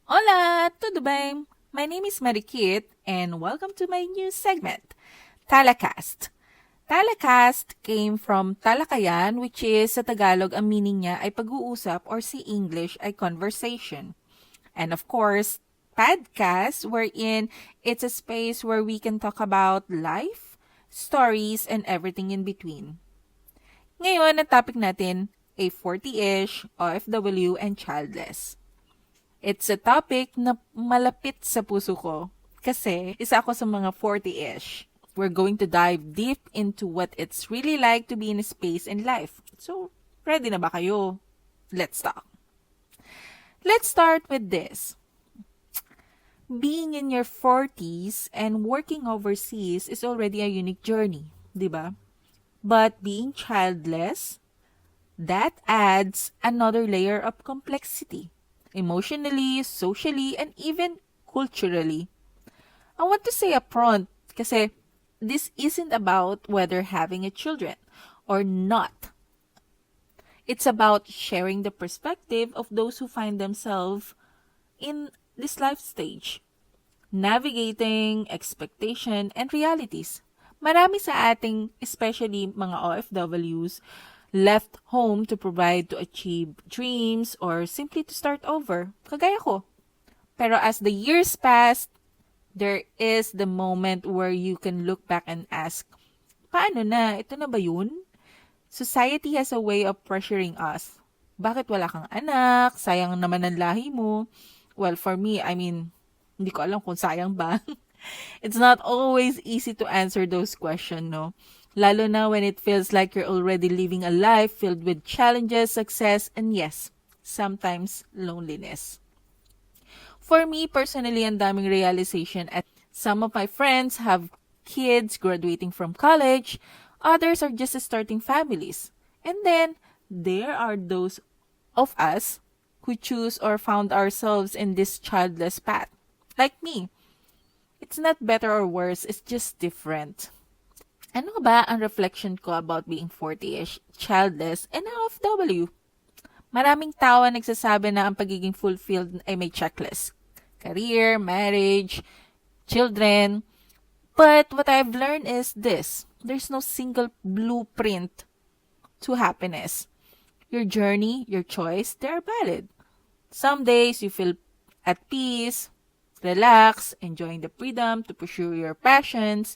Hola, tudo bem? My name is Marikit and welcome to my new segment, Talakast. Talakast came from talakayan which is sa Tagalog ang meaning niya ay pag-uusap or sa English ay conversation. And of course, podcast wherein it's a space where we can talk about life, stories, and everything in between. Ngayon, ang topic natin ay 40-ish, OFW, and childless. It's a topic na malapit sa puso ko kasi isa ako sa mga 40-ish. We're going to dive deep into what it's really like to be in a space in life. So, ready na ba kayo? Let's talk. Let's start with this. Being in your 40s and working overseas is already a unique journey, di ba? But being childless, that adds another layer of complexity, emotionally, socially, and even culturally. I want to say upfront kasi this isn't about whether having a children or not. It's about sharing the perspective of those who find themselves in this life stage, navigating expectation and realities. Marami sa ating, especially mga OFWs, left home to provide to achieve dreams or simply to start over, kagaya ko. Pero as the years passed, there is the moment where you can look back and ask, paano na? Ito na ba yun? Society has a way of pressuring us. Bakit wala kang anak? Sayang naman ang lahi mo. Well, for me, hindi ko alam kung sayang ba. It's not always easy to answer those questions, no? Lalo na when it feels like you're already living a life filled with challenges, success, and yes, sometimes loneliness. For me, personally, ang daming realization at some of my friends have kids graduating from college, others are just starting families. And then, there are those of us who choose or found ourselves in this childless path. Like me. It's not better or worse, it's just different. Ano ba ang reflection ko about being 40-ish, childless, and OFW? Maraming tao ang nagsasabi na ang pagiging fulfilled ay may checklist. Career, marriage, children. But what I've learned is this. There's no single blueprint to happiness. Your journey, your choice, they're valid. Some days you feel at peace, relax, enjoying the freedom to pursue your passions.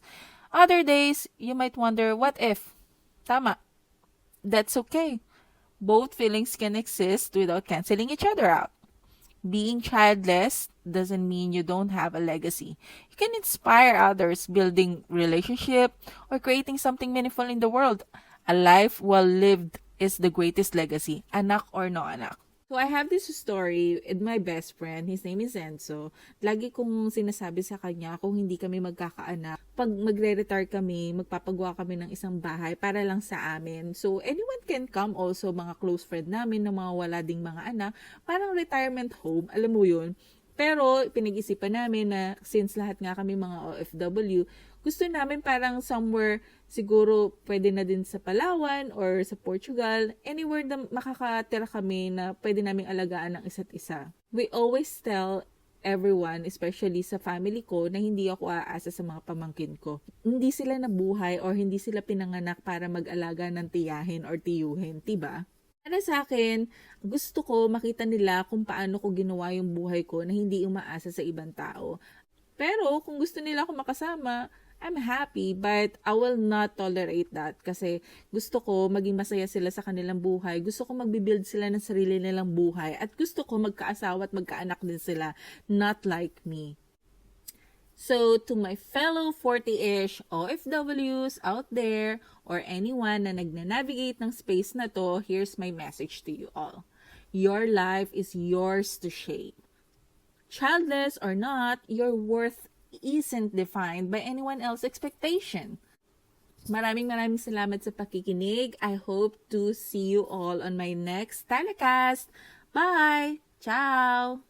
Other days, you might wonder, what if? Tama. That's okay. Both feelings can exist without canceling each other out. Being childless doesn't mean you don't have a legacy. You can inspire others, building relationship or creating something meaningful in the world. A life well lived is the greatest legacy, anak or no anak. So I have this story with my best friend. His name is Enzo. Lagi kong sinasabi sa kanya kung hindi kami magkakaanak, pag magre-retire kami, magpapagawa kami ng isang bahay para lang sa amin. So anyone can come also, mga close friend namin na mga wala ding mga anak, parang retirement home, alam mo yun. Pero pinag-isipan namin na since lahat nga kami mga OFW, gusto namin parang somewhere siguro pwede na din sa Palawan or sa Portugal, anywhere na makakatira kami na pwede naming alagaan ng isa't isa. We always tell everyone, especially sa family ko, na hindi ako aasa sa mga pamangkin ko. Hindi sila nabuhay or hindi sila pinanganak para mag-alaga ng tiyahin or tiyuhin, diba? Para sa akin, gusto ko makita nila kung paano ko ginawa yung buhay ko na hindi umaasa sa ibang tao. Pero kung gusto nila ako makasama, I'm happy, but I will not tolerate that kasi gusto ko maging masaya sila sa kanilang buhay. Gusto ko magbibuild sila ng sarili nilang buhay at gusto ko magkaasawa at magkaanak din sila, not like me. So, to my fellow 40-ish OFWs out there or anyone na nagnanavigate ng space na to, here's my message to you all. Your life is yours to shape. Childless or not, your worth isn't defined by anyone else's expectation. Maraming salamat sa pakikinig. I hope to see you all on my next telecast. Bye! Ciao!